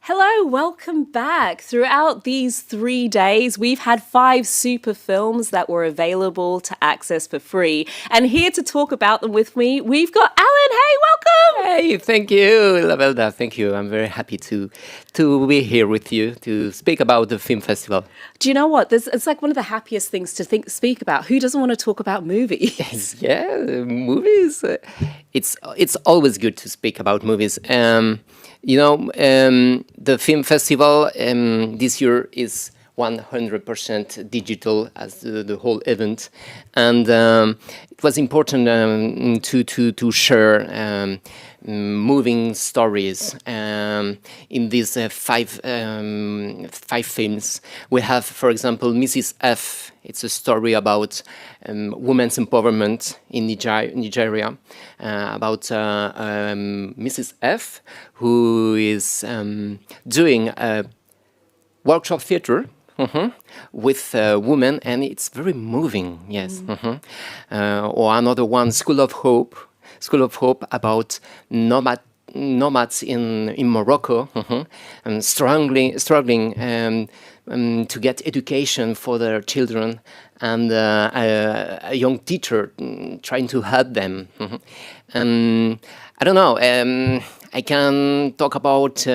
Hello, welcome back. Throughout these 3 days, we've had 5 super films that were available to access for free. And here to talk about them with me, we've got Alan. Hey, welcome! Hey, thank you, Lovelda. Thank you. I'm very happy to be here with you to speak about the film festival. Do you know what? It's like one of the happiest things to speak about. Who doesn't want to talk about movies? Yeah, movies. It's always good to speak about movies. The film festival this year is 100% digital as the whole event, and it was important to share moving stories in these five films. We have, for example, Mrs. F. It's a story about women's empowerment in Nigeria, about Mrs. F, who is doing a workshop theater with women, and it's very moving. Yes. Or another one, School of Hope about nomads in Morocco, and struggling to get education for their children, and a young teacher trying to help them. I don't know. I can talk about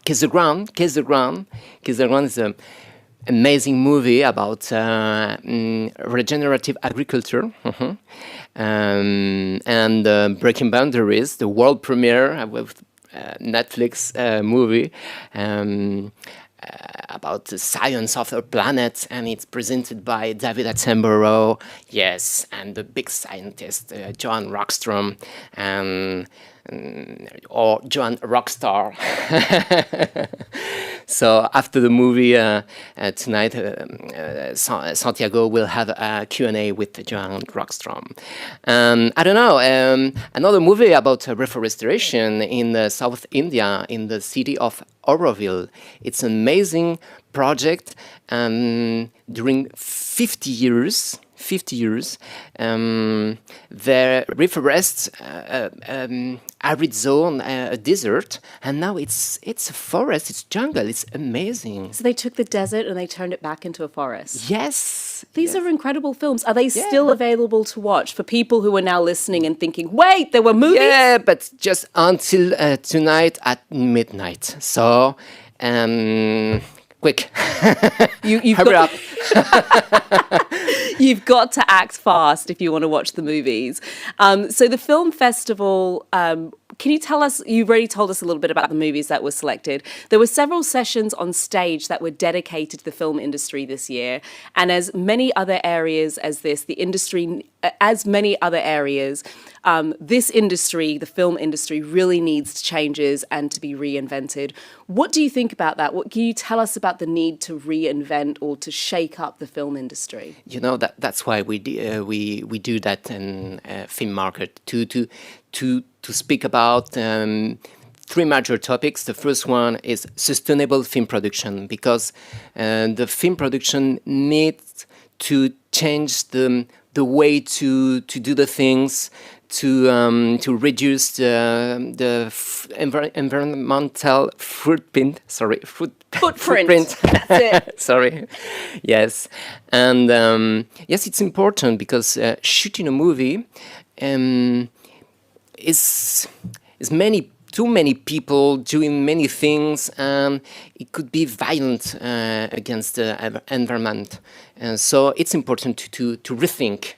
Kiss the Ground. Kiss the Ground is an amazing movie about regenerative agriculture. And Breaking Boundaries, the world premiere with Netflix movie about the science of our planet, and it's presented by David Attenborough, yes, and the big scientist Joan Rockstrom, or Joan Rockstar. So after the movie tonight, Santiago will have a Q&A with Joan Rockstrom. I don't know, another movie about reforestation in South India, in the city of Auroville. It's an amazing project. During 50 years, the reforest arid zone, a desert, and now it's a forest, it's jungle, it's amazing. So they took the desert and they turned it back into a forest. Yes. These are incredible films. Are they still available to watch for people who are now listening and thinking, wait, there were movies? Yeah, but just until tonight at midnight. So, quick. Hurry up. You've got to act fast if you want to watch the movies. So the film festival, can you tell us, you've already told us a little bit about the movies that were selected. There were several sessions on stage that were dedicated to the film industry this year. And as many other areas as this, this industry, the film industry, really needs changes and to be reinvented. What do you think about that? What can you tell us about the need to reinvent or to shake up the film industry? You know, that's why we do that in film market to speak about 3 major topics. The first one is sustainable film production, because the film production needs to change the way to do the things, to reduce the environmental footprint. Footprint. That's it. Sorry. Yes, and yes, it's important because shooting a movie is too many people doing many things, and it could be violent against the environment. And so it's important to rethink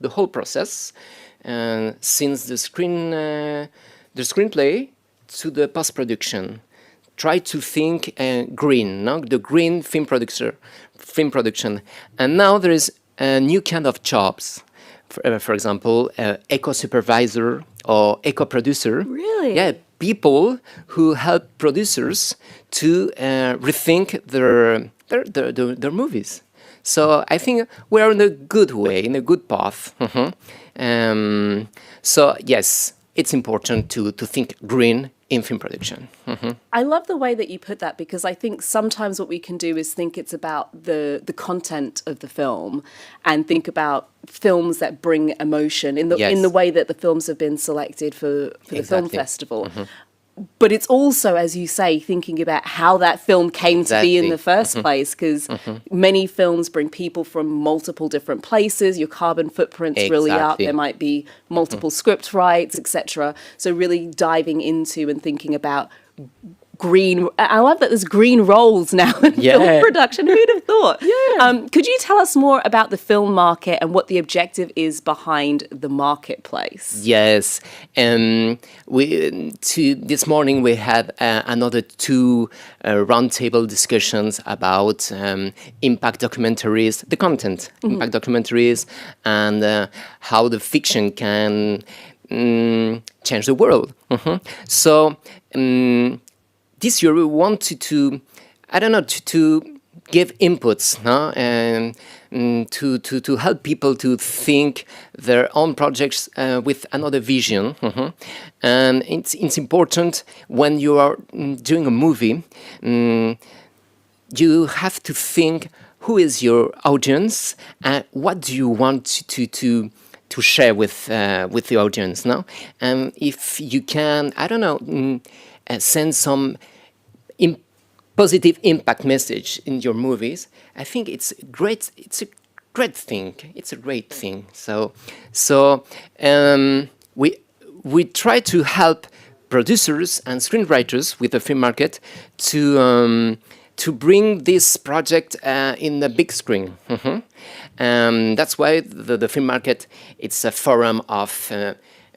the whole process, since the screenplay to the post-production. Try to think green, no? The green film production. And now there is a new kind of jobs. For example, eco-supervisor or eco-producer. Really? Yeah, people who help producers to rethink their movies. So I think we are in a good way, in a good path. So yes, it's important to think green in film production. I love the way that you put that, because I think sometimes what we can do is think it's about the content of the film and think about films that bring emotion in the way that the films have been selected for the film festival. but it's also, as you say, thinking about how that film came to be in the first place, because many films bring people from multiple different places. Your carbon footprint's really up. There might be multiple script rights, etc. So really diving into and thinking about green. I love that there's green roles now in film production. Who'd have thought? Could you tell us more about the film market and what the objective is behind the marketplace? Yes. This morning we had another two roundtable discussions about impact documentaries, the content, impact documentaries, and how the fiction can change the world. So this year we wanted to, to give inputs, no? And to help people to think their own projects with another vision. And it's important when you are doing a movie, you have to think who is your audience and what do you want to share with the audience, no? And if you can, send some positive impact message in your movies, I think it's great. It's a great thing. It's a great thing. So we try to help producers and screenwriters with the film market to bring this project in the big screen. That's why the film market, it's a forum of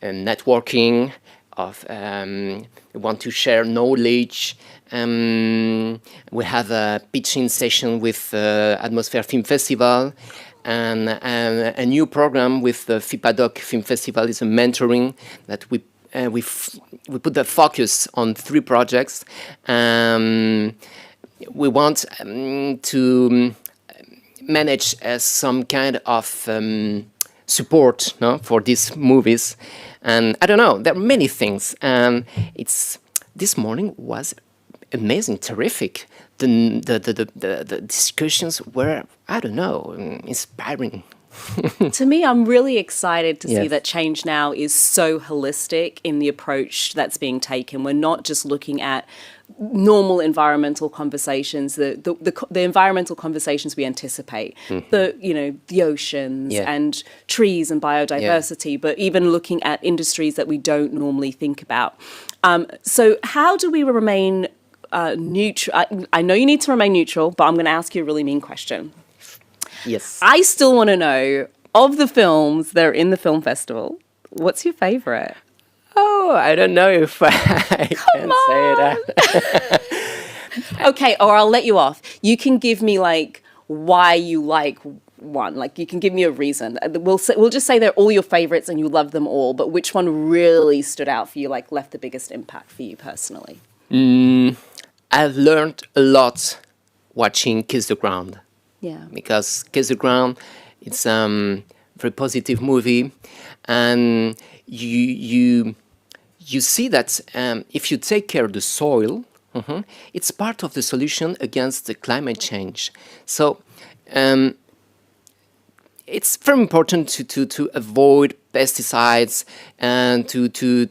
networking, of we want to share knowledge. We have a pitching session with Atmosphere Film Festival, and a new program with the FIPADOC Film Festival is a mentoring that we put the focus on 3 projects. We want to manage some kind of support, no, for these movies. And I don't know, there are many things. This morning was amazing, terrific. The discussions were, inspiring. To me, I'm really excited to see that ChangeNow is so holistic in the approach that's being taken. We're not just looking at normal environmental conversations, the environmental conversations we anticipate, the oceans and trees and biodiversity, but even looking at industries that we don't normally think about. So how do we remain neutral? I know you need to remain neutral, but I'm going to ask you a really mean question. Yes. I still want to know, of the films that are in the film festival, what's your favorite? Oh, I don't know if I can say that. Okay, or I'll let you off. You can give me why you like one. You can give me a reason. We'll just say they're all your favorites and you love them all, but which one really stood out for you, left the biggest impact for you personally? I've learned a lot watching Kiss the Ground. Yeah. Because Kiss the Ground, it's a very positive movie, and you see that if you take care of the soil, it's part of the solution against the climate change. So it's very important to avoid pesticides and to do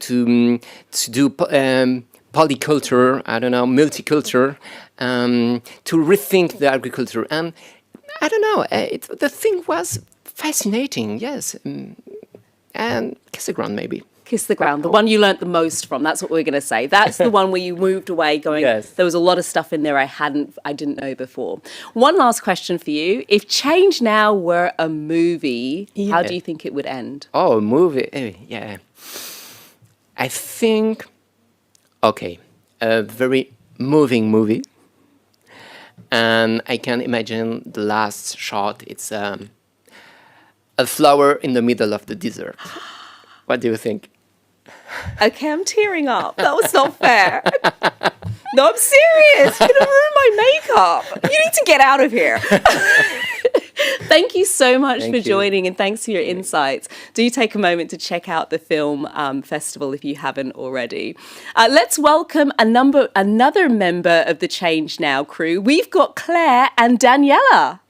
polyculture, multiculture, to rethink the agriculture. And the thing was fascinating, yes. And Kiss the Ground, maybe. Kiss the Ground, the one you learnt the most from. That's what we're going to say. That's the one where you moved away going, there was a lot of stuff in there I didn't know before. One last question for you. If ChangeNow were a movie, how do you think it would end? Oh, a movie, yeah. I think, a very moving movie. And I can imagine the last shot, it's a flower in the middle of the desert. What do you think? Okay, I'm tearing up. That was not fair. No, I'm serious. You're going to ruin my makeup. You need to get out of here. Thank you so much for joining, and thanks for your insights. Do take a moment to check out the film festival if you haven't already. Let's welcome another member of the ChangeNow crew. We've got Claire and Daniela.